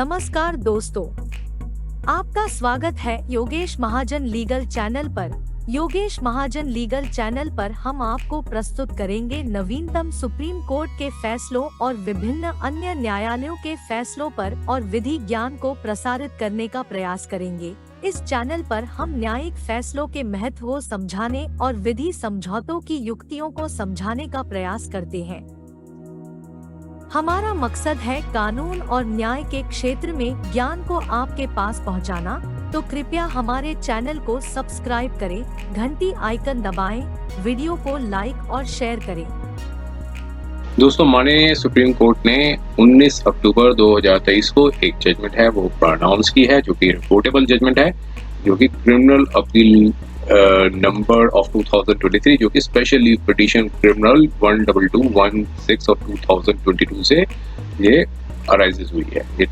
नमस्कार दोस्तों, आपका स्वागत है योगेश महाजन लीगल चैनल पर। योगेश महाजन लीगल चैनल पर हम आपको प्रस्तुत करेंगे नवीनतम सुप्रीम कोर्ट के फैसलों और विभिन्न अन्य न्यायालयों के फैसलों पर और विधि ज्ञान को प्रसारित करने का प्रयास करेंगे। इस चैनल पर हम न्यायिक फैसलों के महत्व को समझाने और विधि समझौतों की युक्तियों को समझाने का प्रयास करते हैं। हमारा मकसद है कानून और न्याय के क्षेत्र में ज्ञान को आपके पास पहुंचाना, तो कृपया हमारे चैनल को सब्सक्राइब करें, घंटी आइकन दबाएं, वीडियो को लाइक और शेयर करें। दोस्तों, माननीय सुप्रीम कोर्ट ने 19 अक्टूबर 2023 को एक जजमेंट है वो प्रोनाउंस की है, जो कि रिपोर्टेबल जजमेंट है, जो कि क्रिमिनल अपील नंबर ऑफ 2023, जो कि special leave petition criminal 12216 of 2022 से ये अराइजेस हुई है। ये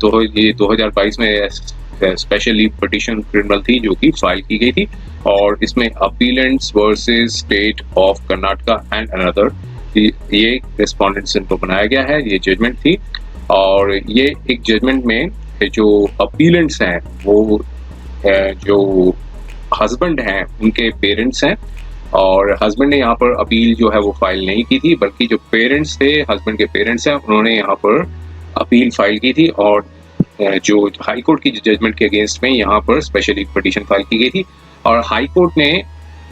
2022 में स्पेशल लीव पिटीशन क्रिमिनल थी, जो कि फाइल की गई थी, और इसमें appellants versus state of Karnataka and another, ये रिस्पोंडेंट्स इनको बनाया गया है। ये जजमेंट थी, और ये एक जजमेंट में जो अपीलेंट्स हैं वो जो हस्बैंड हैं उनके पेरेंट्स हैं, और हस्बैंड ने यहाँ पर अपील जो है वो फाइल नहीं की थी, बल्कि जो पेरेंट्स थे, हस्बैंड के पेरेंट्स हैं, उन्होंने यहाँ पर अपील फाइल की थी, और जो हाई कोर्ट की जजमेंट के अगेंस्ट में यहाँ पर स्पेशल पिटीशन फाइल की गई थी। और हाई कोर्ट ने,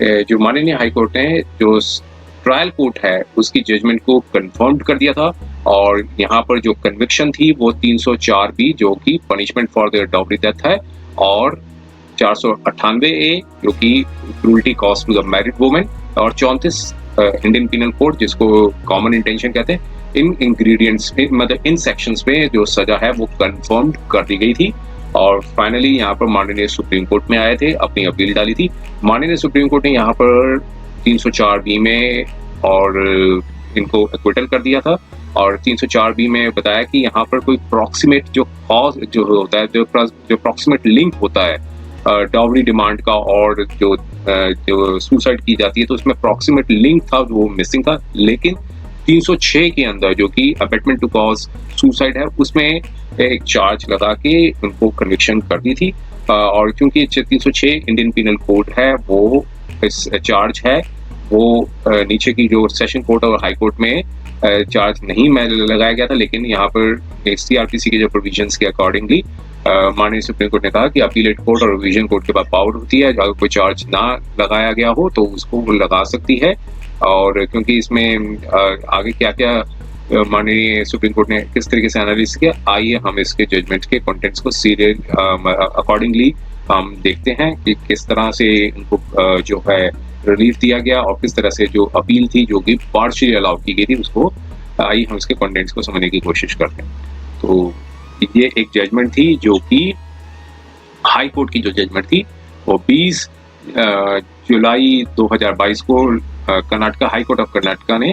जो माननीय हाई कोर्ट ने जो ट्रायल कोर्ट है उसकी जजमेंट को कंफर्म कर दिया था, और यहाँ पर जो कन्विक्शन थी वो 304B, जो कि punishment for the dowry death है, और 498A, जो कि cruelty cause to the married women, और 34 इंडियन पिनल कोड, जिसको कॉमन इंटेंशन कहते हैं, इन इंग्रेडिएंट्स में, मतलब इन सेक्शंस में जो सजा है वो कंफर्म कर दी गई थी। और फाइनली यहाँ पर माननीय सुप्रीम कोर्ट में आए थे, अपनी अपील डाली थी। माननीय सुप्रीम कोर्ट ने यहाँ पर 304B में और इनको एक्विटल कर दिया था, और 304B में बताया कि यहाँ पर कोई प्रॉक्सिमेट जो कॉज जो होता है, जो प्रॉक्सिमेट लिंक होता है डाउरी डिमांड का और जो सुसाइड की जाती है, तो उसमें प्रॉक्सिमेट लिंक था वो मिसिंग था। लेकिन 306 के अंदर, जो कि अबेटमेंट टू कॉज सुसाइड है, उसमें एक चार्ज लगा के उनको कन्विक्शन कर दी थी, और क्योंकि 306 इंडियन पिनल कोड है वो इस चार्ज है वो नीचे की जो सेशन कोर्ट और हाई कोर्ट में चार्ज नहीं लगाया गया था, लेकिन यहाँ पर CRPC के जो प्रोविजंस के अकॉर्डिंगली माननीय सुप्रीम कोर्ट ने कहा कि अपीलेट कोर्ट और रिवीजन कोर्ट के पास पावर होती है, अगर कोई चार्ज ना लगाया गया हो तो उसको वो लगा सकती है। और क्योंकि इसमें आगे क्या क्या माननीय सुप्रीम कोर्ट ने किस तरीके से एनालिसिस किया, आइए हम इसके जजमेंट के कंटेंट्स को सीरियल अकॉर्डिंगली हम देखते हैं कि किस तरह से उनको जो है रिलीफ दिया गया, और किस तरह से जो अपील थी जो कि पार्शियली अलाउ की गई थी, उसको आइए हम इसके कंटेंट्स को समझने की कोशिश करते हैं। तो ये एक जजमेंट थी जो कि हाई कोर्ट की जो जजमेंट थी वो 20 जुलाई 2022 को Karnataka high court of Karnataka ने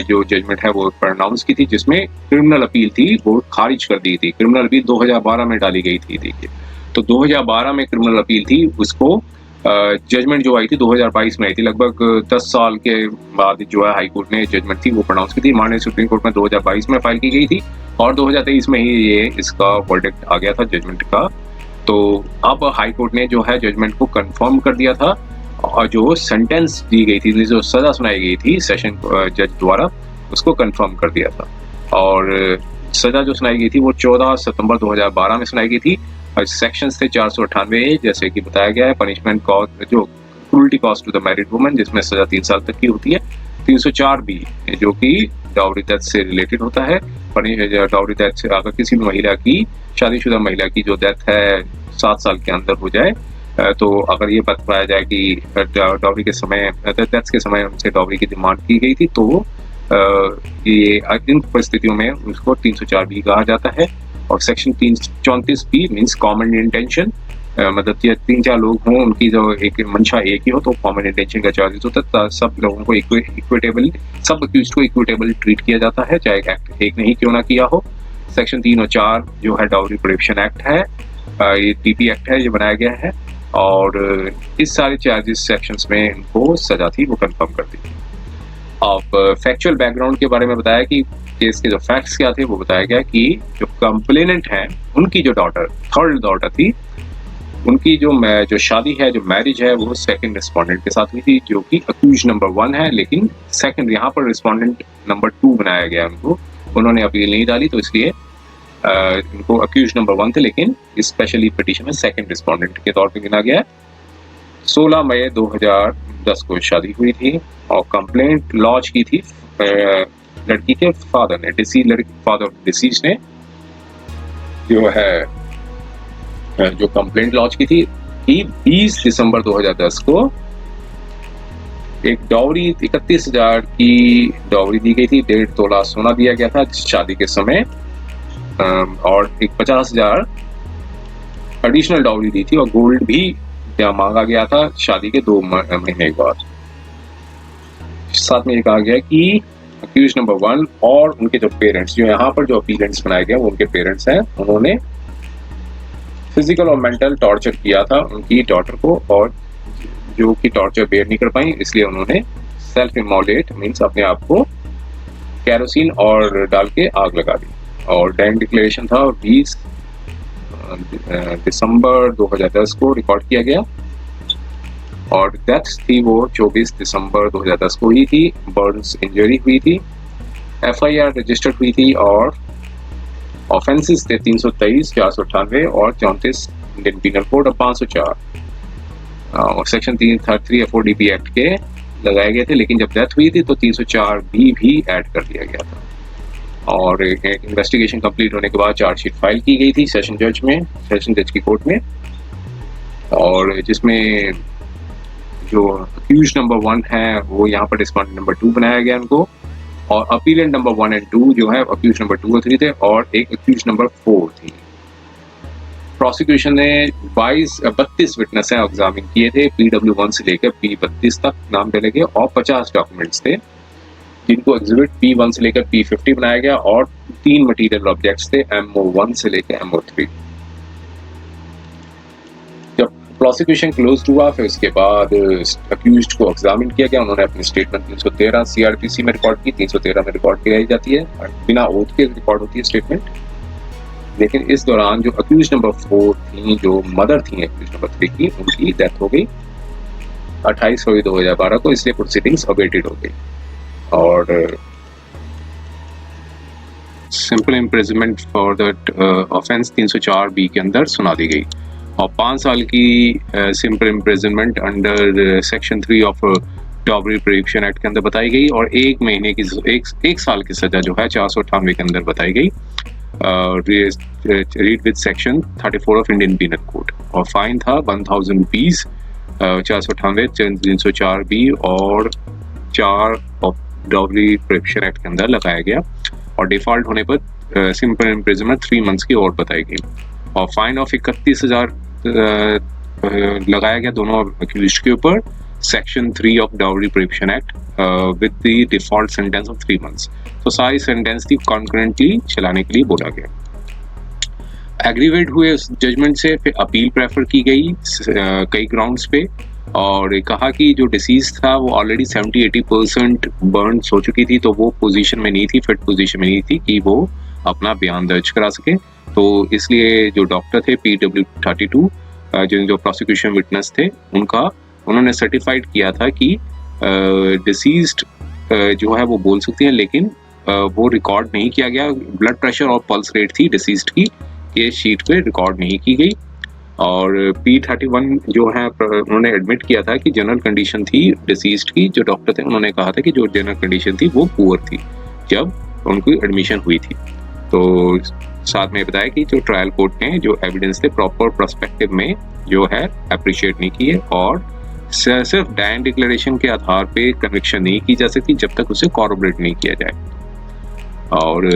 जो जजमेंट है वो प्रोनाउंस की थी, जिसमें क्रिमिनल अपील थी वो खारिज कर दी थी। क्रिमिनल अपील 2012 में डाली गई थी। देखिए, तो 2012 में क्रिमिनल अपील थी, उसको जजमेंट जो आई थी 2022 में आई थी। लगभग 10 साल के बाद जो है हाई कोर्ट ने जजमेंट थी वो प्रोनाउंस की थी। माननीय सुप्रीम कोर्ट में 2022 में फाइल की गई थी, और 2023 में ही ये इसका वर्डिक्ट आ गया था जजमेंट का। तो अब हाई कोर्ट ने जो है जजमेंट को कंफर्म कर दिया था, और जो सेंटेंस दी गई थी, जो सजा सुनाई गई थी सेशन जज द्वारा, उसको कंफर्म कर दिया था। और सजा जो सुनाई गई थी वो 14 सितंबर 2012 में सुनाई गई थी। सेक्शंस थे 498A, जैसे कि बताया गया है, पनिशमेंट कॉज जो cruelty cause to the married woman, जिसमें सजा 3 साल तक की होती है। 304B, जो कि डाउरी डेथ से रिलेटेड होता है। डाउरी डेथ से अगर किसी भी महिला की, शादीशुदा महिला की जो डेथ है 7 साल के अंदर हो जाए, तो अगर ये बताया जाए कि डाउरी के समय, डेथ के समय उनसे डाउरी की डिमांड की गई थी, तो ये इन परिस्थितियों में उसको 304B कहा जाता है। और section 334B means common intention, मतलब 3-4 लोग हों, उनकी जो एक मंशा एक ही हो, तो कॉमन इंटेंशन का चार्जेस होता है। सब लोगों को इक्विटेबल, सब अक्यूज्ड को इक्विटेबल ट्रीट किया जाता है, चाहे एक्ट एक नहीं क्यों ना किया हो। सेक्शन 3 और 4 जो है डाउरी प्रोहिबिशन एक्ट है, ये TP एक्ट है, ये बनाया गया है, और इस सारे चार्जेस सेक्शंस में इनको सजा थी वो कंफर्म कर दी। अब फैक्चुअल बैकग्राउंड के बारे में बताया कि केस के जो फैक्ट्स क्या थे वो बताया गया कि जो कंप्लेनेंट है उनकी जो डॉटर, थर्ड डॉटर थी, उनकी जो शादी है, जो मैरिज है, वो सेकंड रिस्पोंडेंट के साथ हुई थी, जो कि अक्यूज नंबर 1 है, लेकिन सेकंड यहाँ पर रिस्पोंडेंट नंबर 2 बनाया गया उनको। उन्होंने अपील नहीं डाली, तो इसलिए इनको अक्यूज नंबर 1 थे, लेकिन स्पेशली पिटीशन में सेकंड रिस्पोंडेंट के तौर पे गिना गया है। 16 मई 2010 को शादी हुई थी और कंप्लेंट लॉन्च की थी लड़की के फादर ने, फादर ऑफ डिसीज ने जो है जो कंप्लेंट लॉन्च की थी कि 20 दिसंबर 2010 को एक डॉवरी 31,000 की डॉवरी दी गई थी, 1.5 तोला सोना दिया गया था शादी के समय, और एक 50,000 एडिशनल डॉवरी दी थी और गोल्ड भी मांगा गया था शादी के 2 महीने के बाद। साथ में ये कहा गया कि अक्यूज नंबर 1 और उनके जो पेरेंट्स, जो यहाँ पर जो अपीलेंट्स बनाए गए वो उनके पेरेंट्स हैं, उन्होंने फिजिकल और मेंटल टॉर्चर किया था उनकी डॉटर को, और जो कि टॉर्चर बेयर नहीं कर पाई, इसलिए उन्होंने सेल्फ इमोलेट मीन्स अपने आप को केरोसिन और डाल के आग लगा दी। और डेथ डिक्लेरेशन था 20 दिसंबर 2010 को रिकॉर्ड किया गया और डेथ थी वो 24 दिसंबर 2010 को ही थी। बर्न्स इंजरी हुई थी, FIR रजिस्टर्ड हुई थी और ऑफेंसेस थे 323, 498 और 34 इंडियन पीनल कोड और 504 और सेक्शन 333 FODP एक्ट के लगाए गए थे, लेकिन जब डेथ हुई थी तो 304 भी ऐड कर दिया गया था। और इन्वेस्टिगेशन कंप्लीट होने के बाद चार्जशीट फाइल की गई थी सेशन जज की कोर्ट में, और जिसमें जो अक्यूज नंबर 1 है वो यहाँ पर रिस्पोंडेंट नंबर 2 बनाया गया उनको, और अपीलेंट नंबर 1 और 2 जो है अक्यूज नंबर 2 और 3 थे, और एक अक्यूज नंबर 4 थी। प्रोसिक्यूशन ने 32 विटनेस एग्जामिन किए थे, PW1 से लेकर P32 तक नाम डाले गए और 50 डॉक्यूमेंट्स थे जिनको एग्जिबिट P1 से लेकर P50 बनाया गया, और 3 मटेरियल ऑब्जेक्ट्स थे MO1 से लेकर MO3। जब प्रोसिक्यूशन क्लोज हुआ फिर उसके बाद अक्यूज्ड को एग्जामिन किया गया, उन्होंने अपनी स्टेटमेंट 313 CRPC में रिकॉर्ड की, 313 में रिकॉर्ड की जाती है, बिना ओथ के रिकॉर्ड होती है स्टेटमेंट। लेकिन इस दौरान जो अक्यूज नंबर 4 थी, जो मदर थी अक्यूज नंबर 3 की, उनकी डेथ हो गई 28 फरवरी 2012 को, इसलिए प्रोसीडिंग्स अवेटेड हो गई और simple imprisonment for that offence 304B के अंदर सुना दी गई और 5 साल की simple imprisonment under section 3 of dowry prohibition act के अंदर बताई गई, और 1 महीने की एक साल की सजा जो है 498 के अंदर बताई गई, read with section 34 of Indian penal code, और फाइन था 1000 रुपीज 498 304B और 4 ऑफ डॉबरी प्रोहिबिशन एक्ट के अंदर लगाया गया, और डिफॉल्ट होने पर सिंपल इम्प्रिजनमेंट 3 मंथ्स की और बताई गई, और फाइन ऑफ 31,000 लगाया गया दोनों अक्यूज्ड के ऊपर, section 3 of dowry prohibition act with the default sentence of 3 months. तो सारी सेंटेंस थी कॉन्करेंटली चलाने के लिए बोला गया। एग्रीवेट हुए उस जजमेंट से फिर अपील प्रेफर की गई कई ग्राउंड्स पे, और कहा कि जो डिसीज था वो ऑलरेडी 70-80% बर्न हो चुकी थी, तो वो पोजीशन में नहीं थी, फिट पोजीशन में नहीं थी कि वो अपना बयान दर्ज करा सके। तो इसलिए जो डॉक्टर थे PW32 जो प्रोसिक्यूशन विटनेस थे उन्होंने सर्टिफाइड किया था कि डिसीज्ड जो है वो बोल सकती हैं, लेकिन वो रिकॉर्ड नहीं किया गया। ब्लड प्रेशर और पल्स रेट थी डिसीज्ड की, ये शीट पे रिकॉर्ड नहीं की गई। और P31 जो है उन्होंने एडमिट किया था कि जनरल कंडीशन थी डिसीज्ड की, जो डॉक्टर थे उन्होंने कहा था कि जो जनरल कंडीशन थी वो पुअर थी जब उनकी एडमिशन हुई थी। तो साथ में बताया कि जो ट्रायल कोर्ट ने जो एविडेंस थे प्रॉपर पर्सपेक्टिव में जो है अप्रिशिएट नहीं किए, और सिर्फ डायन डिक्लेरेशन के आधार पे कन्विक्शन नहीं की जा सकती जब तक उसे कॉर्रोबोरेट नहीं किया जाए। और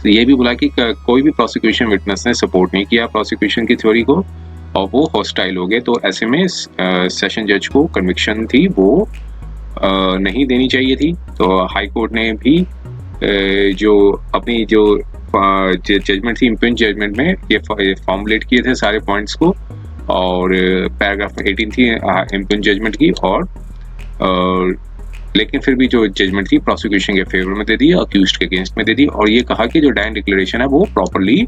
ये भी बोला कि कोई भी प्रोसिक्यूशन विटनेस ने सपोर्ट नहीं किया प्रोसिक्यूशन की थ्योरी को और वो हॉस्टाइल हो गए, तो ऐसे में सेशन जज को कन्विक्शन थी वो नहीं देनी चाहिए थी। तो हाई कोर्ट ने भी जो अपनी जो जजमेंट थी इम्पिंज जजमेंट में ये फॉर्मुलेट किए थे सारे पॉइंट्स को, और पैराग्राफ 18 थी इम्पिंज जजमेंट की, और लेकिन फिर भी जो जजमेंट थी प्रोसिक्यूशन के फेवर में दे दी, अक्यूज्ड के अगेंस्ट में दे दी, और ये कहा कि जो डाइंग डिक्लेरेशन है वो प्रॉपरली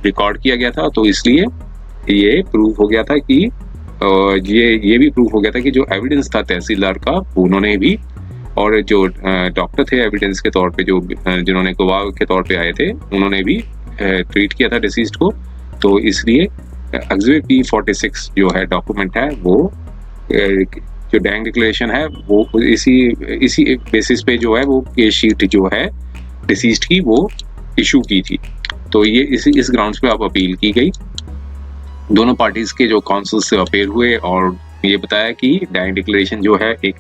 रिकॉर्ड किया गया था। तो इसलिए ये प्रूव हो गया था कि ये भी प्रूव हो गया था कि जो एविडेंस था तहसीलदार का, उन्होंने भी, और जो डॉक्टर थे एविडेंस के तौर पे, जो जिन्होंने गवाह के तौर पे आए थे, उन्होंने भी ट्रीट किया था डिसीज्ड को। तो इसलिए एग्जिबिट P46 जो है डॉक्यूमेंट है, वो जो डाइंग डिक्लेरेशन है वो इसी बेसिस पे जो है वो केस शीट जो है डिसीज्ड की वो इशू की थी। तो ये इस ग्राउंड्स पे अब अपील की गई। दोनों पार्टीज के जो काउंसिल से अपील हुए और ये बताया कि डाइंग डिक्लेरेशन जो है एक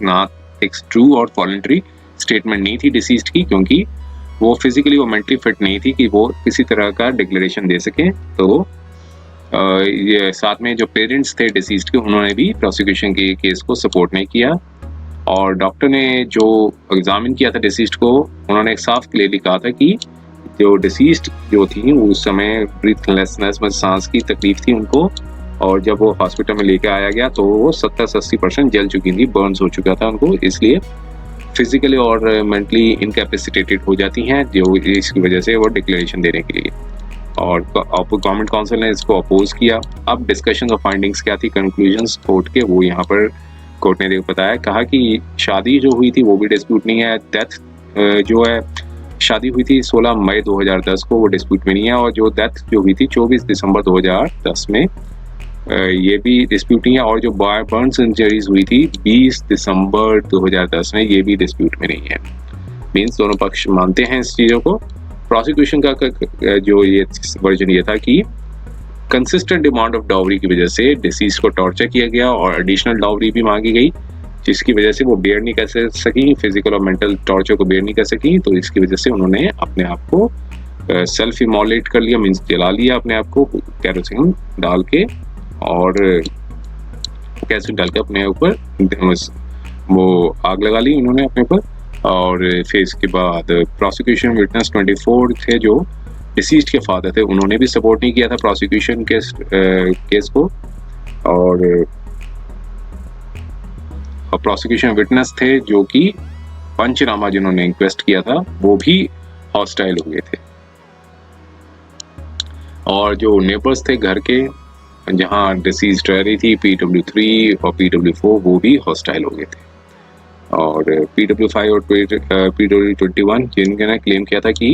ट्रू और वॉलंटरी स्टेटमेंट नहीं थी डिसीज्ड की, क्योंकि वो फिजिकली और मेंटली फिट नहीं थी कि वो किसी तरह का डिक्लेरेशन दे सके। तो ये साथ में जो पेरेंट्स थे डिसीज्ड के, उन्होंने भी प्रोसिक्यूशन के केस को सपोर्ट नहीं किया। और डॉक्टर ने जो एग्जामिन किया था डिसीज्ड को, उन्होंने एक साफ क्लियरली कहा था कि जो डिसीज्ड जो थी उस समय ब्रीथलेसनेस में सांस की तकलीफ थी उनको, और जब वो हॉस्पिटल में लेके आया गया तो वो 70 से 80% जल चुकी थी, बर्न्स हो चुका था उनको, इसलिए फिजिकली और मेंटली इनकैपेसिटेटेड हो जाती हैं, जो इसकी वजह से वो डिक्लेरेशन देने के लिए। और गवर्नमेंट काउंसिल ने इसको अपोज किया। अब डिस्कशन और फाइंडिंग्स क्या थी, कंक्लूजन्स कोर्ट के, वो यहाँ पर कोर्ट ने बताया, कहा कि शादी जो हुई थी वो भी डिस्प्यूट नहीं है। डेथ जो है, शादी हुई थी 16 मई 2010 को, वो डिस्प्यूट में नहीं है। और जो डेथ जो हुई थी 24 दिसंबर 2010 में, ये भी डिस्प्यूट नहीं है। और जो बर्न्स इंजरीज हुई थी 20 दिसंबर 2010 में, ये भी डिस्प्यूट में नहीं है। मीन्स दोनों पक्ष मानते हैं इस चीज़ों को। प्रोसिक्यूशन का जो ये वर्जन ये था कि कंसिस्टेंट डिमांड ऑफ डाउरी की वजह से डिसीज को टॉर्चर किया गया और एडिशनल डाउरी भी मांगी गई, जिसकी वजह से वो बेयर नहीं कर सकी, फिजिकल और मेंटल टॉर्चर को बेयर नहीं कर सकी। तो इसकी वजह से उन्होंने अपने आप को सेल्फ इमोलेट कर लिया, मीन्स जला लिया अपने आप को कैरोसिन डाल के, और कैरोसिन डाल के अपने ऊपर वो आग लगा ली उन्होंने अपने ऊपर। और फिर इसके बाद प्रोसिक्यूशन विटनेस 24 थे जो डिसीज्ड के फादर थे, उन्होंने भी सपोर्ट नहीं किया था प्रोसिक्यूशन केस को। और प्रोसिक्यूशन विटनेस थे जो कि पंचनामा जिन्होंने इंक्वेस्ट किया था वो भी हॉस्टाइल हो गए थे। और जो नेबर्स थे घर के जहां डिसीज्ड रह रही थी, PW3 और PW4, वो भी हॉस्टाइल हो गए थे। और PW5 और PW21 जिनने क्लेम किया था कि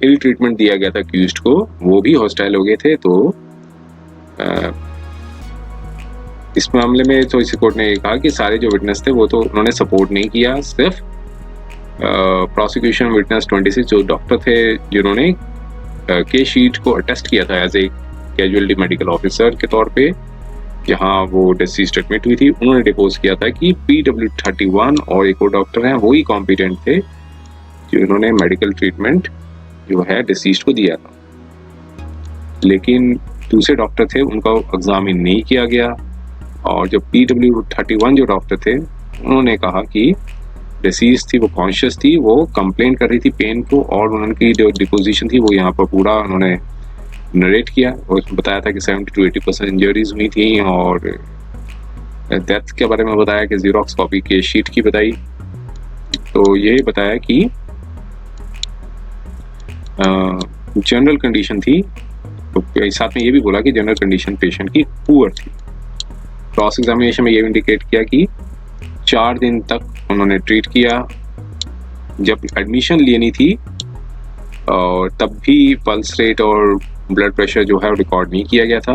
इल ट्रीटमेंट दिया गया था अक्यूज्ड को, वो भी हॉस्टाइल हो गए थे। तो इस मामले में तो इस कोर्ट ने ये कहा कि सारे जो विटनेस थे वो तो उन्होंने सपोर्ट नहीं किया, सिर्फ प्रोसिक्यूशन विटनेस 26 जो डॉक्टर थे जिन्होंने केस शीट को अटेस्ट किया था as a casualty medical officer के तौर पे, जहां वो डिसीज्ड एडमिट हुई थी, उन्होंने डिपोज किया था कि PW31 और एक और डॉक्टर हैं वही कॉम्पिटेंट थे जिन्होंने मेडिकल ट्रीटमेंट जो है डिसीज्ड को दिया था। लेकिन दूसरे डॉक्टर थे उनका एग्जामिन नहीं किया गया। और जो PW31 जो डॉक्टर थे उन्होंने कहा कि डिसीज थी, वो कॉन्शियस थी, वो कंप्लेन कर रही थी पेन को, और उनकी जो डिपोजिशन थी वो यहाँ पर पूरा उन्होंने नरेट किया और उसमें बताया था कि 70 to 80% इंजरीज हुई थी। और डेथ के बारे में बताया कि जीरोक्स कॉपी के शीट की बताई। तो ये बताया कि जनरल कंडीशन थी, तो साथ में ये भी बोला कि जनरल कंडीशन पेशेंट की पुअर थी। क्रॉस एग्जामिनेशन में ये इंडिकेट किया कि 4 दिन तक उन्होंने ट्रीट किया। जब एडमिशन लेनी थी और तब भी पल्स रेट और ब्लड प्रेशर जो है रिकॉर्ड नहीं किया गया था,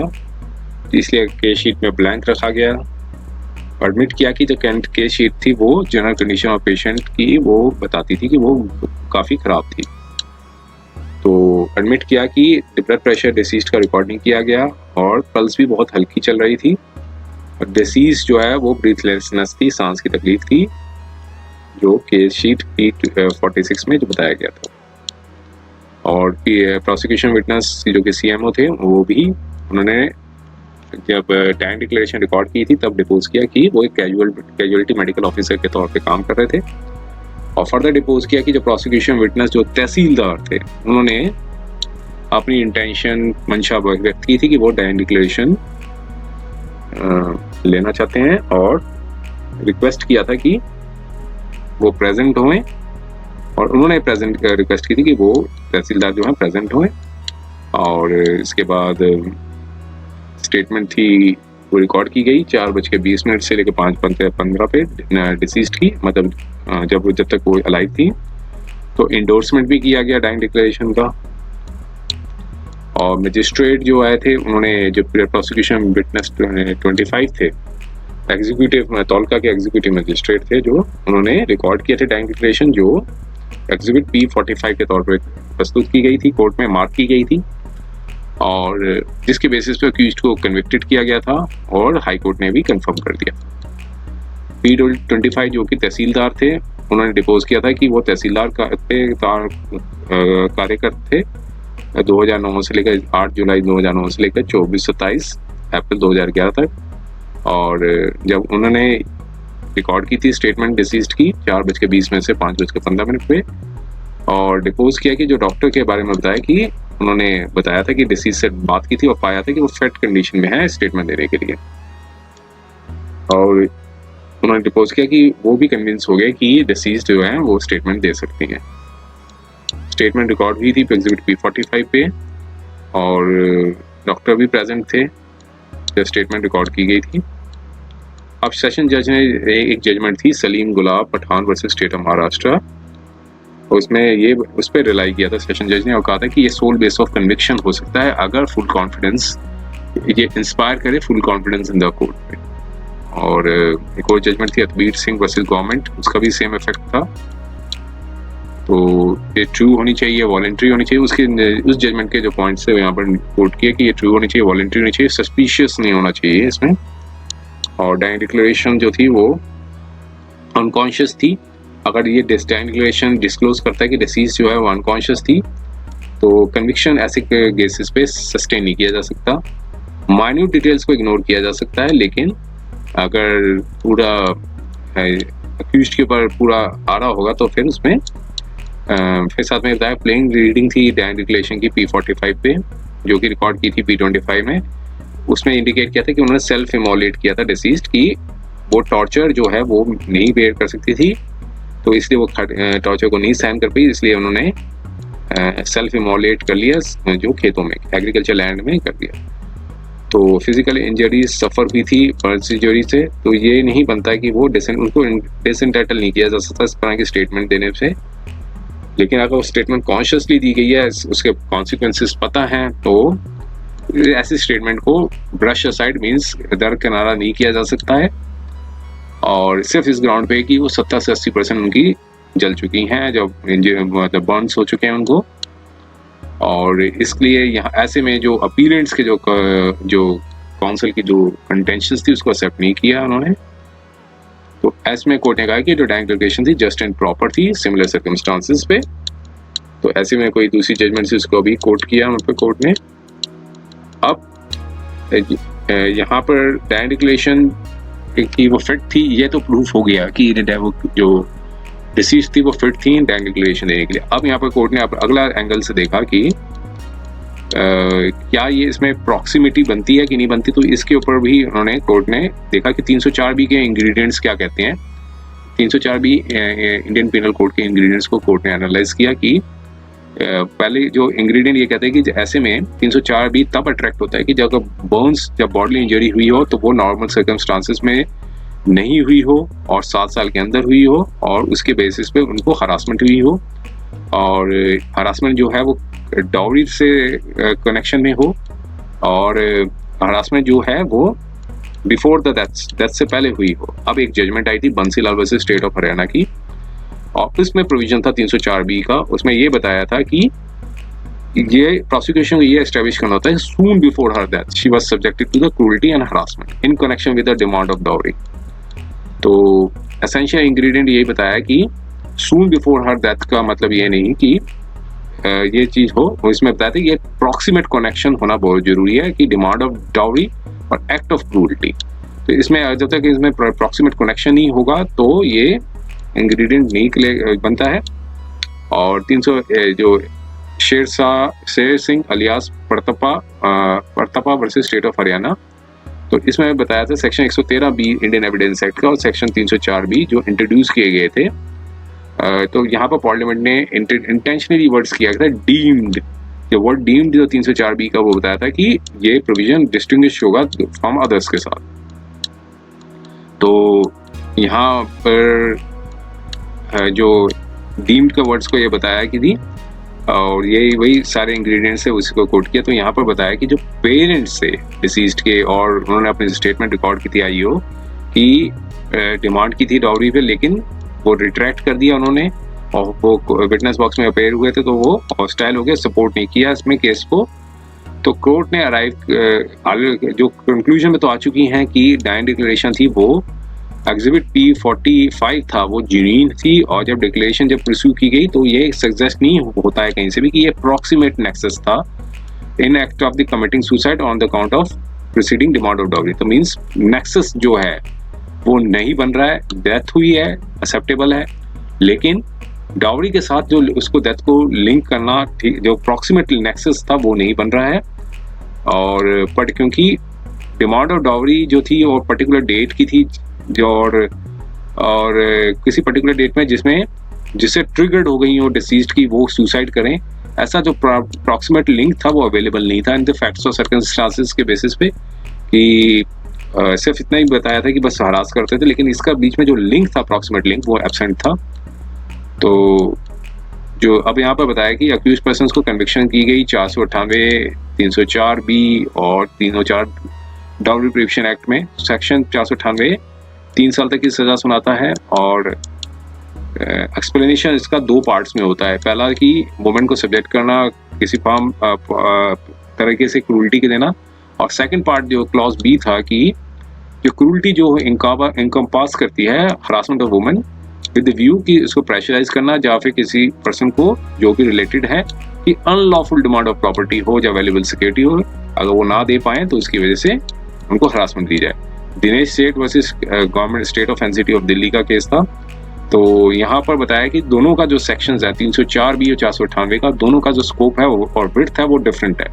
इसलिए केस शीट में ब्लैंक रखा गया। एडमिट किया कि जो केस शीट थी वो जनरल कंडीशन ऑफ पेशेंट की वो बताती थी कि वो काफ़ी ख़राब थी। तो एडमिट किया कि ब्लड प्रेशर डिसीज का रिकॉर्ड नहीं किया गया और पल्स भी बहुत हल्की चल रही थी। और डिसीज जो है वो ब्रीथलेसनेस थी, सांस की तकलीफ थी, जो केस शीट P46 में जो बताया गया था। और प्रोसिक्यूशन विटनेस जो कि CMO थे वो भी उन्होंने जब डाइंग डिक्लेरेशन रिकॉर्ड की थी तब डिपोज किया कि वो एक कैजुअलिटी मेडिकल ऑफिसर के तौर पे काम कर रहे थे। और फर्दर डिपोज किया कि जो प्रोसिक्यूशन विटनेस जो तहसीलदार थे उन्होंने अपनी इंटेंशन मंशा व्यक्त की थी कि वो डाइंग डिक्लेरेशन लेना चाहते हैं और रिक्वेस्ट किया था कि वो प्रेजेंट हुए, और उन्होंने प्रेजेंट रिक्वेस्ट की थी कि वो तहसीलदार जो है प्रेजेंट हुए। और इसके बाद स्टेटमेंट थी वो रिकॉर्ड की गई 4:20 से लेकर 5:15 पे डिसीज्ड की, मतलब जब तक वो अलाइव थी। तो इंडोर्समेंट भी किया गया डाइंग डिक्लेरेशन का। और मजिस्ट्रेट जो आए थे उन्होंने, जो प्रोसिक्यूशन विटनेस 25 थे, एग्जीक्यूटिव तौलका के एग्जीक्यूटिव मजिस्ट्रेट थे, जो उन्होंने रिकॉर्ड किए थे डाइंग डिक्लेरेशन, जो एग्जिबिट P45 के तौर पर प्रस्तुत की गई थी, कोर्ट में मार्क की गई थी, और जिसके बेसिस पे अक्यूज्ड को कन्विक्टेड किया गया था और हाई कोर्ट ने भी कंफर्म कर दिया। P25 जो कि तहसीलदार थे, उन्होंने डिपोज किया था कि वो तहसीलदार कार्यकर्ता थे 2009 से लेकर 8 जुलाई 2009 से लेकर 27 अप्रैल 2011 तक। और जब उन्होंने रिकॉर्ड की थी स्टेटमेंट डिसीज्ड की 4:20 से 5:15 पे, और डिपोज किया कि जो डॉक्टर के बारे में बताया कि उन्होंने बताया था कि डिसीज से बात की थी और पाया था कि वो फिट कंडीशन में है स्टेटमेंट देने के लिए। और उन्होंने डिपोज किया कि वो भी कन्विंस हो गए कि डिसीज जो है वो स्टेटमेंट दे सकती हैं। स्टेटमेंट रिकॉर्ड हुई थी एग्जिबिट P45 पे, और डॉक्टर भी प्रेजेंट थे जब स्टेटमेंट रिकॉर्ड की गई थी। अब सेशन जज ने एक जजमेंट थी Salim Gulab Pathan versus state of Maharashtra, उसमें ये उस पर रिलाई किया था सेशन जज ने, और कहा था कि ये सोल बेस ऑफ कन्विक्शन हो सकता है अगर फुल कॉन्फिडेंस, ये इंस्पायर करे full confidence in the court में। और एक और जजमेंट थी अतबीर सिंह वर्सेस गवर्नमेंट, उसका भी सेम इफेक्ट था। तो ये ट्रू होनी चाहिए, वॉलंटरी होनी चाहिए। उसके उस जजमेंट के जो पॉइंट्स थे यहाँ पर कोट किए कि ये ट्रू होनी चाहिए, वॉलंटरी होनी चाहिए, सस्पिशियस नहीं होना चाहिए इसमें। और डाइंग डिक्लेरेशन जो थी वो अनकॉन्शियस थी। अगर ये डाइंग डिक्लेरेशन डिस्क्लोज करता है कि डिसीज जो है वो अनकॉन्शियस थी, तो कन्विक्शन ऐसे केसेस पे सस्टेन नहीं किया जा सकता। माइन्यूट डिटेल्स को इग्नोर किया जा सकता है, लेकिन अगर पूरा अक्यूज्ड के ऊपर पूरा आ रहा होगा तो फिर उसमें फिर साथ में बताया प्लेन रीडिंग थी डाइंग डिक्लेरेशन की P45 पे, जो कि रिकॉर्ड की थी P25 में। उसमें इंडिकेट किया था कि उन्होंने सेल्फ इमोलेट किया था डिसीज्ड की, वो टॉर्चर जो है वो नहीं बेयर कर सकती थी, तो इसलिए वो टॉर्चर को नहीं सहन कर पाई, इसलिए उन्होंने सेल्फ इमोलेट कर लिया जो खेतों में एग्रीकल्चर लैंड में कर दिया। तो फिजिकल इंजरी सफ़र हुई थी बर्न इंजरी से, तो ये नहीं बनता कि वो उनको डिसएंटाइटल नहीं किया जा सकता इस तरह की स्टेटमेंट देने से। लेकिन अगर वो स्टेटमेंट कॉन्शियसली दी गई है, उसके कॉन्सिक्वेंसेस पता हैं, तो ऐसी स्टेटमेंट को ब्रश असाइड मीन्स दरकिनारा नहीं किया जा सकता है, और सिर्फ इस ग्राउंड पे कि वो 70 से 80% उनकी जल चुकी हैं, जब मतलब बर्न्स हो चुके हैं उनको। और इसलिए यहाँ ऐसे में जो अपीरेंट्स के जो काउंसिल की जो कंटेंशंस थी उसको एक्सेप्ट नहीं किया उन्होंने। तो ऐसे में कोर्ट ने कहा कि जो डाइंग डिक्लेरेशन थी जस्ट एंड प्रॉपर थी सिमिलर सर्कमस्टांसेस पे। तो ऐसे में कोई दूसरी जजमेंट से उसको भी कोर्ट किया उन पर कोर्ट ने। अब यहाँ पर डाइंग डिक्लेरेशन की वो फिट थी, ये तो प्रूफ हो गया कि वो जो डिसीज थी वो फिट थी डाइंग डिक्लेरेशन देने के लिए। अब यहाँ पर कोर्ट ने अगला एंगल से देखा कि क्या ये इसमें प्रॉक्सिमिटी बनती है कि नहीं बनती, तो इसके ऊपर भी उन्होंने कोर्ट ने देखा कि 304B के इंग्रेडिएंट्स क्या कहते हैं। 304B इंडियन पिनल कोड के इंग्रेडिएंट्स को कोर्ट ने एनालाइज किया कि पहले जो इंग्रेडिएंट ये कहते हैं कि ऐसे में 304B तब अट्रैक्ट होता है कि जब बर्न्स, जब बॉडली इंजरी हुई हो तो वो नॉर्मल सर्कमस्टांसेस में नहीं हुई हो और 7 साल के अंदर हुई हो, और उसके बेसिस पे उनको हरासमेंट हुई हो, और हरासमेंट जो है वो डाउरी से कनेक्शन में हो, और हरासमेंट जो है वो बिफोर द डेथ से पहले हुई हो। अब एक जजमेंट आई थी Bansilal versus state of Haryana की, और उसमें प्रोविजन था 304B का। उसमें ये बताया था कि ये प्रोसिक्यूशन को ये एस्टेब्लिश करना होता है soon before her death she was subjected to the cruelty and harassment in connection with the demand of dowry. तो एसेंशियल इंग्रेडिएंट यही बताया कि सून बिफोर हर डेथ का मतलब ये नहीं कि ये चीज हो, इसमें बताया था कि ये प्रॉक्सिमेट कनेक्शन होना बहुत जरूरी है कि डिमांड ऑफ डाउरी और एक्ट ऑफ क्रूरल्टी। तो इसमें जब तक इसमें प्रॉक्सिमेट कनेक्शन नहीं होगा तो ये इंग्रेडिएंट नहीं बनता है। और 300 जो Sher Singh alias Pratapa versus state of Haryana, तो इसमें बताया था section 113B Indian evidence act का और सेक्शन 304B जो इंट्रोड्यूस किए गए थे तो यहाँ पर पार्लियामेंट ने इंटेंशनली वर्ड्स किया था डीम्ड। जो वर्ड डीम्ड जो 304B का वो बताया था कि ये प्रोविजन डिस्टिंग्विश होगा फ्रॉम अदर्स के साथ। तो यहाँ पर जो डीम्ड का वर्ड्स को ये बताया कि थी, और ये वही सारे इंग्रेडिएंट्स है उसी को कोट किया। तो यहाँ पर बताया कि जो पेरेंट्स थे डिसीज्ड के, और उन्होंने अपनी स्टेटमेंट रिकॉर्ड की थी आईओ की डिमांड की थी डाउरी पे, लेकिन वो रिट्रैक्ट कर दिया उन्होंने, और वो विटनेस बॉक्स में अपेयर हुए थे तो वो हॉस्टाइल हो गए, सपोर्ट नहीं किया इसमें केस को। तो कोर्ट ने अराइव जो कंक्लूजन में तो आ चुकी हैं कि डाइन डिक्लेरेशन थी वो एग्जिबिट P45 था, वो जेन्युइन थी, और जब डिक्लेरेशन जब प्रिस्यू की गई तो ये सजेस्ट नहीं होता है कहीं से भी कि ये अप्रॉक्सीमेट नेक्सस था in act of the committing suicide on the count of preceding demand of dowry. तो मींस नेक्सस जो है वो नहीं बन रहा है, डेथ हुई है, एक्सेप्टेबल है, लेकिन डाउरी के साथ जो उसको डेथ को लिंक करना जो अप्रॉक्सीमेट नेक्सस था वो नहीं बन रहा है। और बट क्योंकि डिमांड ऑफ डाउरी जो थी और पर्टिकुलर डेट की थी, जो और किसी पर्टिकुलर डेट में जिससे ट्रिगर्ड हो गई हो डिसीज्ड की वो सुसाइड करें, ऐसा जो अप्रॉक्सीमेट लिंक था वो अवेलेबल नहीं था इन द फैक्ट्स और सर्कमस्टांसेस के बेसिस पे, कि सिर्फ इतना ही बताया था कि बस हरास करते थे, लेकिन इसका बीच में जो लिंक था अप्रॉक्सीमेट लिंक वो एब्सेंट था। तो जो अब यहाँ पर बताया कि अक्यूज पर्सन्स को कन्विक्शन की गई 498, 304B और 304 डाउरी प्रिवेंशन एक्ट में। सेक्शन 498 3 साल तक की सजा सुनाता है, और एक्सप्लेनेशन इसका 2 पार्ट्स में होता है। पहला कि वुमेन को सब्जेक्ट करना किसी फॉर्म तरीके से क्रूल्टी के देना, और सेकंड पार्ट जो क्लॉज बी था कि जो क्रूल्टी जो इनकम्पास करती है harassment of women with the view कि इसको प्रेशराइज करना या फिर किसी पर्सन को जो कि रिलेटेड है कि अनलॉफुल डिमांड ऑफ प्रॉपर्टी हो या अवेलेबल सिक्योरिटी हो, अगर वो ना दे पाए तो उसकी वजह से उनको हरासमेंट दी जाए। दिनेश सेठ versus government state of NCT of Delhi का केस था। तो यहाँ पर बताया कि दोनों का जो सेक्शंस है 304B और 498 का, दोनों का जो स्कोप है और विड्थ है वो डिफरेंट है।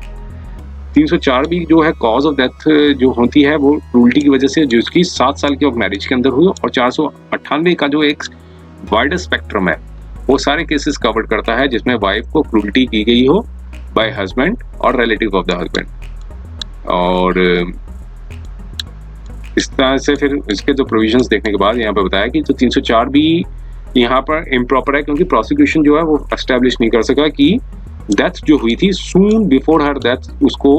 304B जो है कॉज ऑफ डेथ जो होती है वो क्रूल्टी की वजह से, जिसकी 7 साल की ऑफ मैरिज के अंदर हुई, और 498 का जो एक वाइडर स्पेक्ट्रम है वो सारे केसेस कवर करता है जिसमें वाइफ को क्रूल्टी की गई हो बाय हस्बैंड और रिलेटिव ऑफ द हस्बैंड। और इस तरह से फिर इसके जो प्रोविजंस देखने के बाद यहाँ पर बताया कि जो 304B यहाँ पर इम्प्रॉपर है, क्योंकि प्रोसिक्यूशन जो है वो एस्टेब्लिश नहीं कर सका कि डेथ जो हुई थी सून बिफोर हर डेथ उसको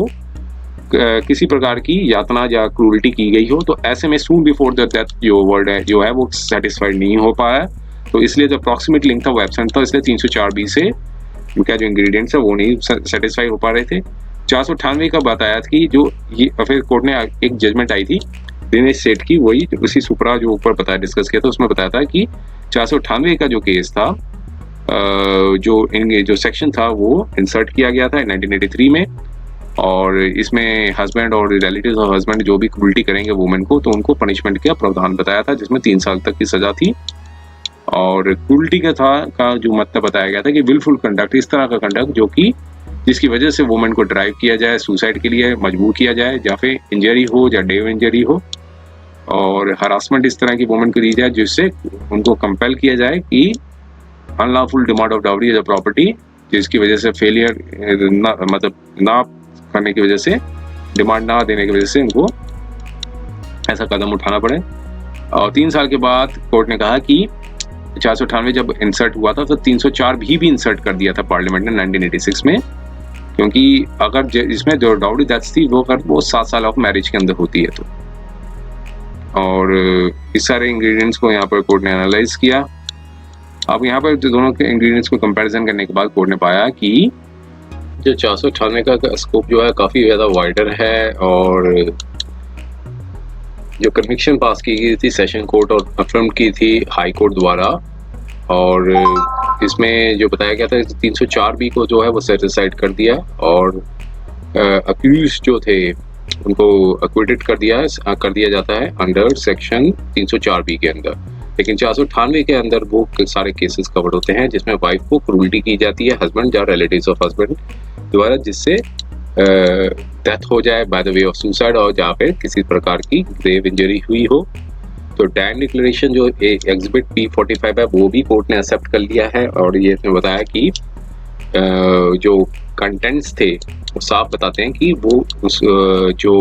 किसी प्रकार की यातना या क्रूरल्टी की गई हो। तो ऐसे में सून बिफोर द डेथ जो वर्ड है जो है वो सेटिस्फाइड नहीं हो पाया, तो इसलिए जो अप्रॉक्सीमेट लिंक था वो एब्सेंट था, इसलिए 304B से उनका जो इंग्रेडिएंट्स है वो नहीं सेटिस्फाई हो पा रहे थे। 498 का बताया था कि जो ये फिर कोर्ट ने एक जजमेंट आई थी दिनेश सेठ की, वही उसी सुपरा जो ऊपर बताया डिस्कस किया था उसमें बताया था कि 498 का जो केस था जो सेक्शन था वो इंसर्ट किया गया था 1983 में, और इसमें हस्बैंड और रिलेटिव्स ऑफ हस्बैंड जो भी क्रूरल्टी करेंगे वुमेन को तो उनको पनिशमेंट का प्रावधान बताया था, जिसमें 3 साल तक की सजा थी। और क्रूरल्टी का जो मतलब बताया गया था कि विलफुल कंडक्ट, इस तरह का कंडक्ट जो कि जिसकी वजह से वुमेन को ड्राइव किया जाए, सुसाइड के लिए मजबूर किया जाए, या फिर इंजरी हो या डेव इंजरी हो, और हरासमेंट इस तरह की वुमेन को दी जाए जिससे उनको कंपेल किया जाए कि unlawful demand of dowry as a property, जिसकी वजह से फेलियर ना करने की वजह से, डिमांड ना देने की वजह से उनको ऐसा कदम उठाना पड़े। और 3 साल के बाद कोर्ट ने कहा कि 498 जब इंसर्ट हुआ था तो 304B भी इंसर्ट कर दिया था पार्लियामेंट ने 1986 में, क्योंकि अगर इसमें जो डाउरी डेथ थी वो 7 साल ऑफ मैरिज के अंदर होती है। तो और इस सारे इंग्रेडिएंट्स को यहाँ पर कोर्ट ने एनालाइज किया। अब यहाँ पर जो दोनों के इंग्रेडिएंट्स को कंपैरिजन करने के बाद कोर्ट ने पाया कि जो 498 का स्कोप जो है काफ़ी ज़्यादा वाइडर है, और जो कन्विक्शन पास की गई थी सेशन कोर्ट और अफर्म की थी हाई कोर्ट द्वारा, और इसमें जो बताया गया था 304B को जो है वो सेटिस्फाइड कर दिया, और अक्यूज जो थे उनको एक्विटेड कर दिया जाता है अंडर सेक्शन 304B के अंदर। लेकिन 498 के अंदर वो सारे केसेस कवर होते हैं जिसमें वाइफ को क्रूरल्टी की जाती है हस्बैंड या रिलेटिव्स ऑफ हस्बैंड द्वारा, जिससे डेथ हो जाए by the way of suicide, और या फिर किसी प्रकार की ग्रेव इंजरी हुई हो। तो डैम डिक्लेरेशन जो एग्जिबिट P45 है वो भी कोर्ट ने एक्सेप्ट कर लिया है, और ये इसमें बताया कि जो कंटेंट्स थे वो साफ बताते हैं कि वो उस जो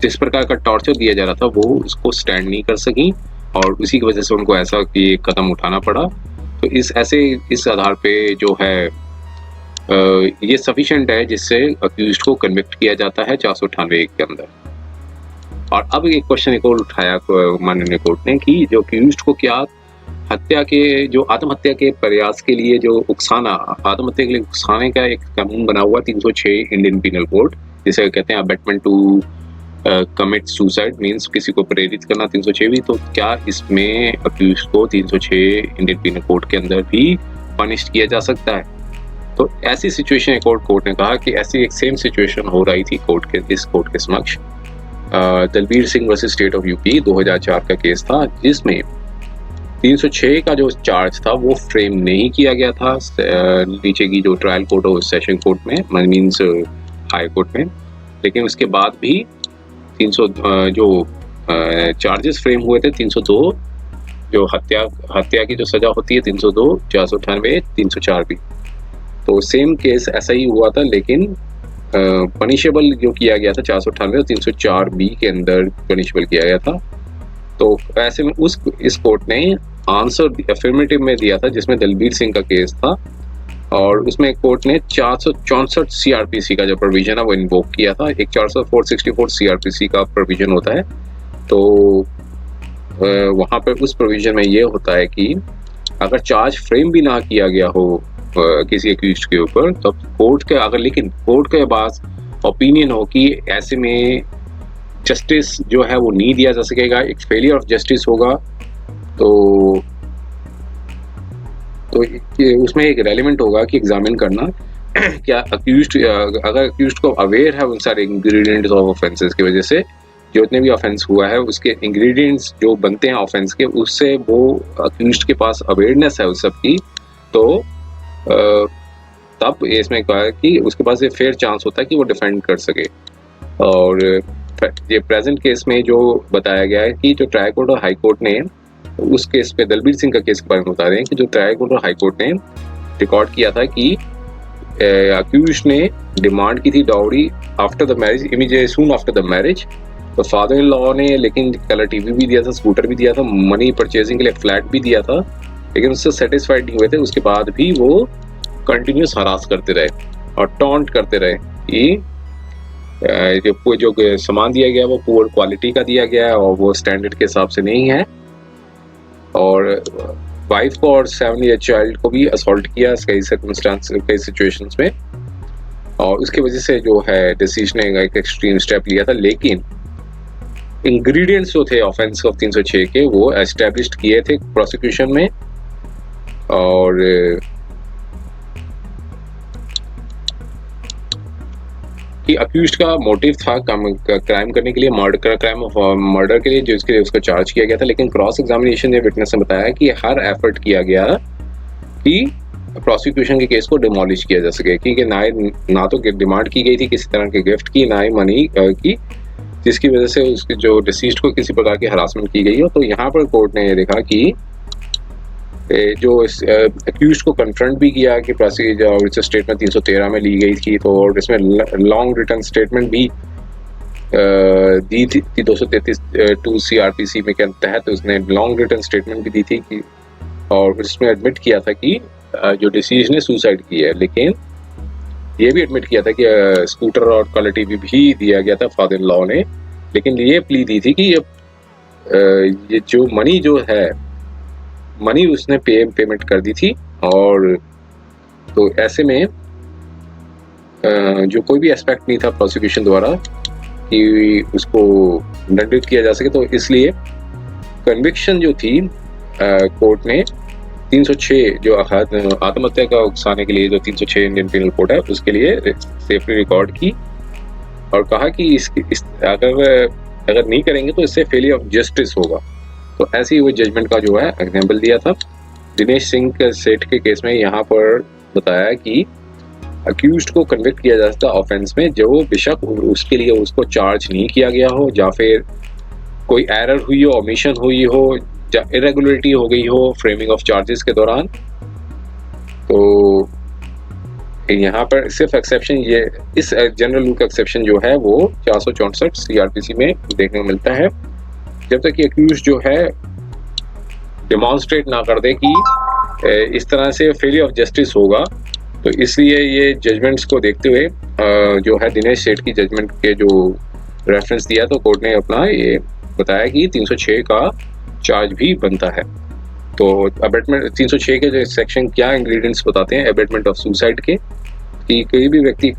जिस प्रकार का टॉर्चर दिया जा रहा था वो उसको स्टैंड नहीं कर सकी, और उसी की वजह से उनको ऐसा कि कदम उठाना पड़ा। तो इस आधार पे जो है ये सफिशिएंट है जिससे अक्यूज्ड को कन्विक्ट किया जाता है 498 के अंदर। और अब एक क्वेश्चन एक और उठाया माननीय कोर्ट ने कि जो अक्यूज्ड को क्या हत्या के जो आत्महत्या के प्रयास के लिए जो आत्महत्या के लिए उकसाने का एक कानून बना हुआ 306 इंडियन पीनल कोड, जिसे कहते हैं abetment to commit suicide, means किसी को प्रेरित करना 306 भी, तो क्या इसमें अक्यूज को 306 इंडियन पीनल कोड के अंदर भी पनिश किया जा सकता है? तो ऐसी सिचुएशन कोर्ट ने कहा कि ऐसी एक सेम सिचुएशन हो रही थी इस कोर्ट के समक्ष। Dalbir Singh versus state of UP 2004 का केस था, जिसमें 306 का जो चार्ज था वो फ्रेम नहीं किया गया था नीचे की जो ट्रायल कोर्ट और सेशन कोर्ट में, मींस हाई कोर्ट में, लेकिन उसके बाद भी 300 जो चार्जेस फ्रेम हुए थे 302 जो हत्या की जो सजा होती है 302, 498, 304 भी, तो सेम केस ऐसा ही हुआ था, लेकिन पनिशेबल जो किया गया था 498 और 304 बी के अंदर पनिशेबल किया गया था। तो ऐसे में इस कोर्ट ने आंसर अफर्मेटिव में दिया था, जिसमें दलबीर सिंह का केस था, और उसमें कोर्ट ने 464 सीआरपीसी का जो प्रोविजन है वो इन्वोक किया था। एक 464 सीआरपीसी का प्रोविजन होता है, तो वहाँ पर उस प्रोविजन में ये होता है कि अगर चार्ज फ्रेम भी ना किया गया हो किसी अक्यूज्ड के ऊपर, तो कोर्ट के पास ओपिनियन हो कि ऐसे में जस्टिस जो है वो नहीं दिया जा सकेगा, एक फेलियर ऑफ जस्टिस होगा, तो उसमें एक रेलिवेंट होगा कि एग्जामिन करना क्या अगर अक्यूज्ड को अवेयर है उन सारे इंग्रेडिएंट्स ऑफ ऑफेंसेस की वजह से, जितने भी ऑफेंस हुआ है उसके इंग्रेडिएंट्स जो बनते हैं ऑफेंस के, उससे वो अक्यूज्ड के पास अवेयरनेस है उस सब की, तो तब इसमें कहा है कि उसके पास ये फेयर चांस होता है कि वो डिफेंड कर सके। और ये प्रेजेंट केस में जो बताया गया है कि जो ट्रायल कोर्ट और हाई कोर्ट ने उस केस पे दलबीर सिंह का केस के बारे में बता रहे हैं कि जो ट्रायल कोर्ट और हाई कोर्ट ने रिकॉर्ड किया था कि अक्यूज्ड ने डिमांड की थी dowry after the marriage, immediate soon after the marriage. तो फादर इन लॉ ने लेकिन कलर टीवी भी दिया था, स्कूटर भी दिया था, मनी परचेजिंग के लिए फ्लैट भी दिया था, लेकिन उससे सेटिस्फाइड नहीं हुए थे। उसके बाद भी वो कंटिन्यूस हरास करते रहे और टॉन्ट करते रहे कि जो सामान दिया गया वो पुअर क्वालिटी का दिया गया है और वो स्टैंडर्ड के हिसाब से नहीं है, और वाइफ को और 7 ईयर चाइल्ड को भी असॉल्ट किया कई सिचुएशंस में, और उसकी वजह से जो है डिसीजन ने एक एक्सट्रीम स्टेप लिया था। लेकिन इंग्रेडिएंट्स जो थे ऑफेंस ऑफ 306 के वो एस्टेब्लिश्ड किए थे प्रोसिक्यूशन में, और कि अक्यूज्ड का मोटिव था क्राइम करने के लिए, मर्डर के लिए, जिसके लिए उसको चार्ज किया गया था। लेकिन क्रॉस एग्जामिनेशन में विटनेस ने बताया कि हर एफर्ट किया गया कि प्रोसिक्यूशन के केस को डिमोलिश किया जा सके, क्योंकि ना तो डिमांड की गई थी किसी तरह के गिफ्ट की, ना ही मनी की, जिसकी वजह से उसके जो डिसीज्ड को किसी प्रकार की हरासमेंट की गई हो। तो यहाँ पर कोर्ट ने देखा कि जो अक्यूज्ड को कन्फ्रंट भी किया कि प्रोसीजर स्टेटमेंट 313 में ली गई थी, तो और इसमें लॉन्ग रिटर्न स्टेटमेंट भी दी थी 233 2 CRPC में के तहत उसने लॉन्ग रिटर्न स्टेटमेंट भी दी थी कि, और इसमें एडमिट किया था कि जो डिसीज ने सुसाइड की है, लेकिन ये भी एडमिट किया था कि स्कूटर और कलर टीवी भी दिया गया था फादर इन लॉ ने, लेकिन ये प्ली दी थी कि ये जो मनी उसने पेमेंट कर दी थी, और तो ऐसे में जो कोई भी एस्पेक्ट नहीं था प्रोसिक्यूशन द्वारा कि उसको दंडित किया जा सके, तो इसलिए कन्विक्शन जो थी कोर्ट ने 306 जो आत्महत्या का उकसाने के लिए जो 306 इंडियन पीनल कोड है उसके लिए सेफली रिकॉर्ड की, और कहा कि अगर नहीं करेंगे तो इससे फेलियर ऑफ जस्टिस होगा। तो ऐसे ही वो जजमेंट का जो है एग्जाम्पल दिया था। दिनेश सिंह के सेठ के केस में यहाँ पर बताया कि अक्यूज्ड को कन्विक्ट किया जा सकता ऑफेंस में जो बेशक उसके लिए उसको चार्ज नहीं किया गया हो, या फिर कोई एरर हुई हो, ओमिशन हुई हो, इरेगुलरिटी हो गई हो फ्रेमिंग ऑफ चार्जेस के दौरान, तो यहाँ पर सिर्फ एक्सेप्शन ये इस जनरल रूल का एक्सेप्शन जो है वो 464 सीआरपीसी में देखने को मिलता है, जब तक कि एक्यूज जो है डेमोन्स्ट्रेट ना कर दे कि इस तरह से फेलियर ऑफ जस्टिस होगा। तो इसलिए ये जजमेंट्स को देखते हुए जो है दिनेश सेठ की जजमेंट के जो रेफरेंस दिया तो कोर्ट ने अपना ये बताया कि 306 का चार्ज भी बनता है। तो अबेटमेंट 306 के जो सेक्शन क्या इंग्रेडिएंट्स बताते हैं अबेटमेंट ऑफ सुसाइड के, कि कोई भी व्यक्ति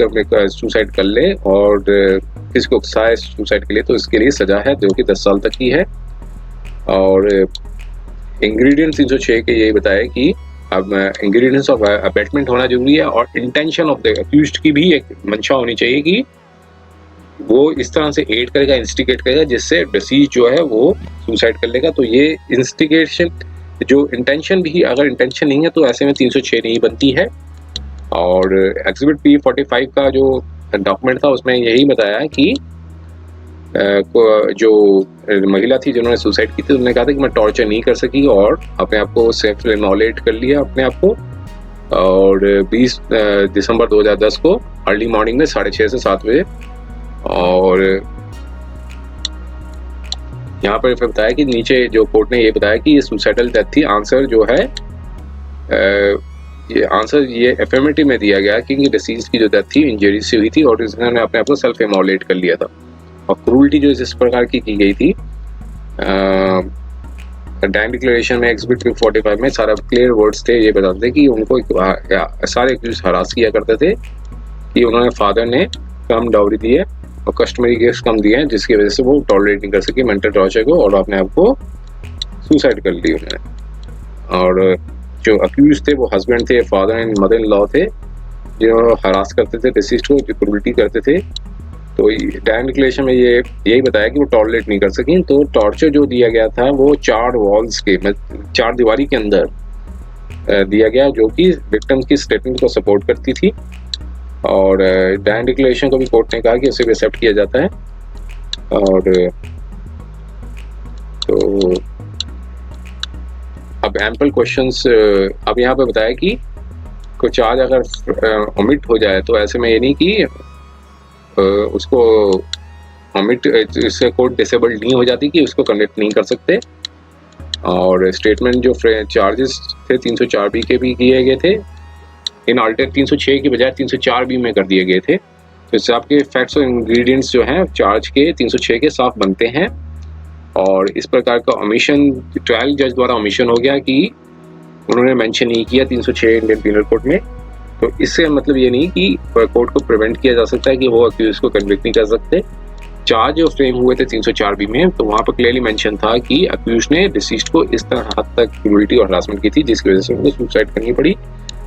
सुसाइड कर ले और किसी को उकसाए सुसाइड के लिए तो इसके लिए सजा है जो कि 10 साल तक की है। और इंग्रेडिएंट्स 306 के यही बताया कि अब इंग्रेडिएंट्स ऑफ अबेटमेंट होना जरूरी है और इंटेंशन ऑफ द अक्यूज्ड की भी एक मंशा होनी चाहिए कि वो इस तरह से एड करेगा, इंस्टिगेट करेगा जिससे डिसीज जो है वो सुसाइड कर लेगा। तो ये इंस्टिगेशन जो इंटेंशन भी, अगर इंटेंशन नहीं है तो ऐसे में 306 नहीं बनती है। और एग्जिबिट P45 का जो डॉक्यूमेंट था उसमें यही बताया कि जो महिला थी जिन्होंने सुसाइड की थी उन्होंने कहा था कि मैं टॉर्चर नहीं कर सकी और अपने आप को सेल्फ इमोलेट कर लिया अपने आप को। और 20 दिसंबर 2010 को अर्ली मॉर्निंग में 6:30 से 7 बजे। और यहाँ पर बताया कि नीचे जो कोर्ट ने ये बताया कि ये सुसाइडल डेथ थी। आंसर जो है ये आंसर ये एफर्मेटिव में दिया गया क्योंकि डिसीज की जो डेथ थी इंजरी से हुई थी और इसने अपने आप को सेल्फ इमोलेट कर लिया था। और क्रूरटी जो इस प्रकार की गई थी डैम डिक्लेरेशन में एग्जिबिट 45 में सारा क्लियर वर्ड्स थे, ये बताते थे कि उनको सारे एक्यूज हरास किया करते थे कि उन्होंने फादर ने कम डाउरी दी है और कस्टमरी गिफ्ट कम दिए हैं जिसकी वजह से वो टॉलरेट नहीं कर सके मेंटल टॉर्चर को और अपने आप को सुसाइड कर ली उन्होंने। और जो अक्यूज थे वो हस्बैंड थे, father and mother in law थे जो हरास करते थे डिसीज्ड को, जो क्रूरटी करते थे। तो डैम डिक्लेरेशन में ये यही बताया कि वो टॉलरेट नहीं कर सकें। तो टॉर्चर जो दिया गया था वो 4 वॉल्स के 4 दीवारी के अंदर दिया गया जो कि विक्टिम की स्टेटमेंट को सपोर्ट करती थी। और डैम डिक्लेरेशन को भी कोर्ट ने कहा कि उसे भी एक्सेप्ट किया जाता है। और तो अब एम्पल क्वेश्चंस अब यहाँ पे बताया कि कोई चार्ज अगर ओमिट हो जाए तो ऐसे में ये नहीं कि उसको ओमिट इससे कोर्ट डिसेबल्ड नहीं हो जाती कि उसको कन्विक्ट नहीं कर सकते। और स्टेटमेंट जो चार्जेस थे 304B के भी किए गए थे, इन अल्टर 306 की बजाय 304B में कर दिए गए थे। तो इससे आपके फैक्ट्स और इंग्रेडिएंट्स जो हैं चार्ज के 306 के साथ बनते हैं। और इस प्रकार का ओमिशन ट्रायल जज द्वारा ओमिशन हो गया कि उन्होंने मेंशन नहीं किया 306 इंडियन पीनल कोड में। तो इससे मतलब ये नहीं कि कोर्ट को प्रिवेंट किया जा सकता है कि वो अक्यूज को कन्विक्ट नहीं कर सकते। चार्ज जो फ्रेम हुए थे 304B में तो वहाँ पर क्लियरली मेंशन था कि अक्यूज ने डिसीज्ड को इस तरह हद तक क्रूरटी और हरासमेंट की थी जिसकी वजह से उनको सुसाइड करनी पड़ी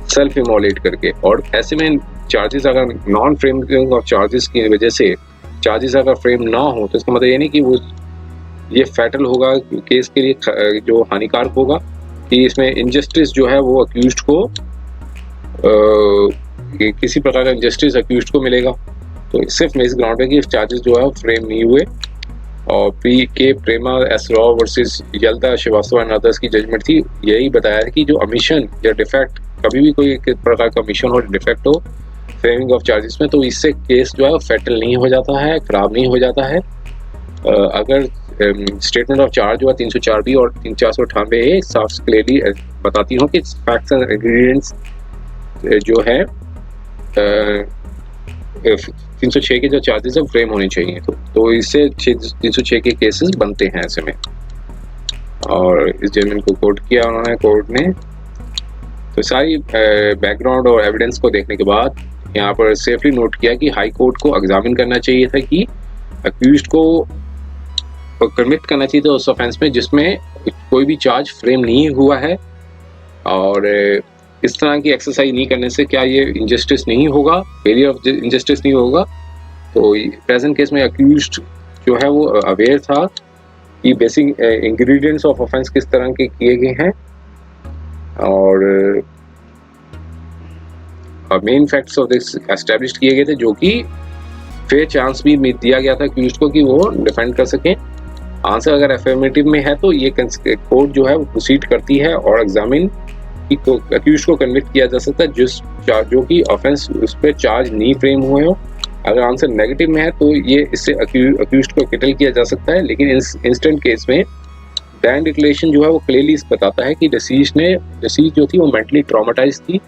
सेल्फ इमोलेट करके। और ऐसे में चार्जेस अगर नॉन फ्रेमिंग ऑफ चार्जेस की वजह से चार्जेस अगर फ्रेम ना हो तो इसका मतलब ये नहीं कि वो ये फैटल होगा केस के लिए, जो हानिकारक होगा कि इसमें इनजस्टिस जो है वो अक्यूज्ड को किसी प्रकार का इनजस्टिस अक्यूज्ड को मिलेगा। तो सिर्फ इस ग्राउंड पे कि चार्जेस जो है फ्रेम नहीं हुए। और K Prema S Rao versus Yalda Srivastava and others की जजमेंट थी, यही बताया कि जो ओमिशन या डिफेक्ट, कभी भी कोई प्रकार का ओमिशन हो डिफेक्ट हो फ्रेमिंग ऑफ चार्जेस में तो इससे केस जो है फैटल नहीं हो जाता है, खराब नहीं हो जाता है। अगर स्टेटमेंट ऑफ चार्ज जो है 304B और 498A साफ क्लियरली बताती हूँ कि फैक्ट्स एंड इंग्रेडिएंट्स जो है 306 के जो चार्जेस है फ्रेम होने चाहिए। तो इससे 306 के केसेस बनते हैं ऐसे में। और इस जजमेंट को कोट किया उन्होंने कोर्ट ने। तो सारी बैकग्राउंड और एविडेंस को देखने के बाद यहाँ पर सेफली नोट किया कि हाई कोर्ट को एग्जामिन करना चाहिए था कि अक्यूज्ड को कन्विक्ट करना चाहिए था उस ऑफेंस में जिसमें कोई भी चार्ज फ्रेम नहीं हुआ है। और इस तरह की एक्सरसाइज नहीं करने से क्या ये इनजस्टिस नहीं होगा, फेलियर ऑफ इनजस्टिस नहीं होगा। तो प्रेजेंट केस में अक्यूज्ड जो है वो अवेयर था कि बेसिक इंग्रेडिएंट्स ऑफ ऑफेंस किस तरह के किए गए हैं और main facts of this establish किए गए थे जो कि फेयर चांस भी दिया गया था अक्यूज्ड को कि वो डिफेंड कर सकें। आंसर अगर अफर्मेटिव में है तो ये कोर्ट जो है वो प्रोसीड करती है और एग्जामिन की अक्यूज को कन्विक्ट किया जा सकता है जो कि ऑफेंस उस पर चार्ज नहीं फ्रेम हुए हो। अगर आंसर नेगेटिव में है तो ये इससे अक्यूज को किटल किया जा सकता है। लेकिन इस इंस्टेंट केस में डैन डिक्लेरेशन जो है वो क्लियरली बताता है कि डिसीज जो थी वो मेंटली ट्रॉमेटाइज थी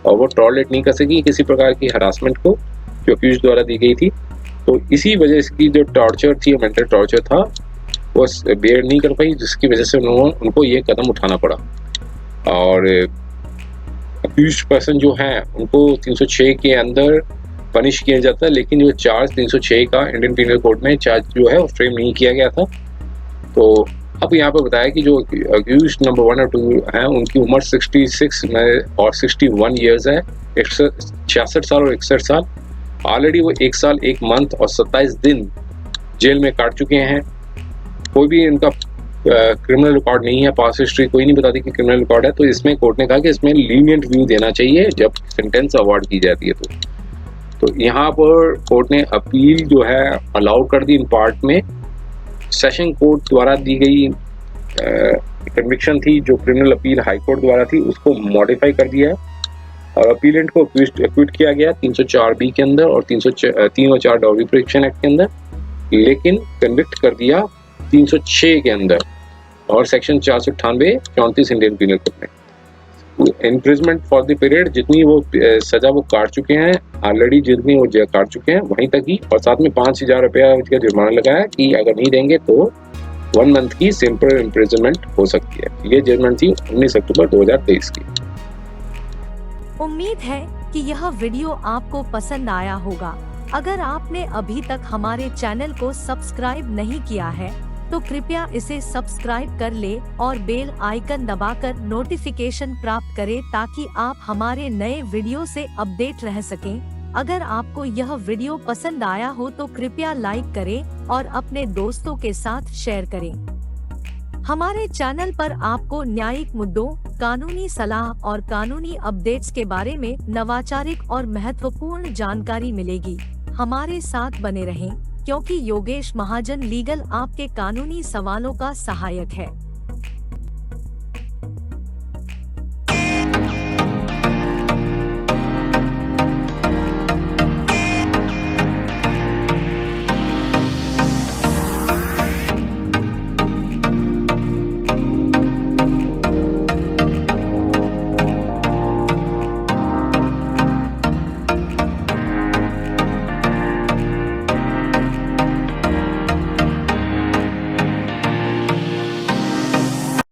और वो टॉलरेट नहीं कर सकी किसी प्रकार की हरासमेंट को जो अक्यूज द्वारा दी गई थी। तो इसी वजह इसकी जो टॉर्चर थी, मेंटल टॉर्चर था, वो बेयर नहीं कर पाई, जिसकी वजह से उनको ये कदम उठाना पड़ा। और अक्यूज पर्सन जो हैं उनको 306 के अंदर पनिश किया जाता है, लेकिन जो चार्ज 306 का इंडियन पीनल कोड में चार्ज जो है वो फ्रेम नहीं किया गया था। तो अब यहाँ पे बताया कि जो अक्यूज नंबर 1 और 2 हैं उनकी उम्र 66 में और 61 ईयर्स है, 66 साल और 61 साल। ऑलरेडी वो 1 साल 1 मंथ और 27 दिन जेल में काट चुके हैं। कोई भी इनका क्रिमिनल रिकॉर्ड नहीं है, पास हिस्ट्री कोई नहीं बताती कि क्रिमिनल रिकॉर्ड है। तो इसमें कोर्ट ने कहा कि इसमें लीनियंट व्यू देना चाहिए जब सेंटेंस अवार्ड की जाती है। तो यहाँ पर कोर्ट ने अपील जो है अलाउ कर दी इन पार्ट में। सेशन कोर्ट द्वारा दी गई कन्विक्शन थी जो क्रिमिनल अपील हाई कोर्ट द्वारा थी, उसको मॉडिफाई कर दिया और अपीलेंट को एक्विट किया गया 304B के अंदर और 3 और 4 डॉर्मी प्रोटेक्शन एक्ट के अंदर, लेकिन कन्विक्ट कर दिया 306 के अंदर और सेक्शन 498-34 इंडियन पीनल कोड में। इम्प्रिजमेंट फॉर द पीरियड जितनी वो सजा वो काट चुके हैं ऑलरेडी, जितनी वो काट चुके हैं वहीं तक ही, और साथ में 5,000 रुपया का जुर्माना लगाया कि अगर नहीं देंगे तो 1 मंथ की सिंपल इम्प्रिजमेंट हो सकती है। ये जजमेंट थी 19 अक्टूबर 2023 की। उम्मीद है कि यह वीडियो आपको पसंद आया होगा। अगर आपने अभी तक हमारे चैनल को सब्सक्राइब नहीं किया है तो कृपया इसे सब्सक्राइब कर ले और बेल आइकन दबाकर नोटिफिकेशन प्राप्त करें ताकि आप हमारे नए वीडियो से अपडेट रह सकें। अगर आपको यह वीडियो पसंद आया हो तो कृपया लाइक करें और अपने दोस्तों के साथ शेयर करें। हमारे चैनल पर आपको न्यायिक मुद्दों, कानूनी सलाह और कानूनी अपडेट्स के बारे में नवाचारिक और महत्वपूर्ण जानकारी मिलेगी। हमारे साथ बने रहें, क्योंकि योगेश महाजन लीगल आपके कानूनी सवालों का सहायक है।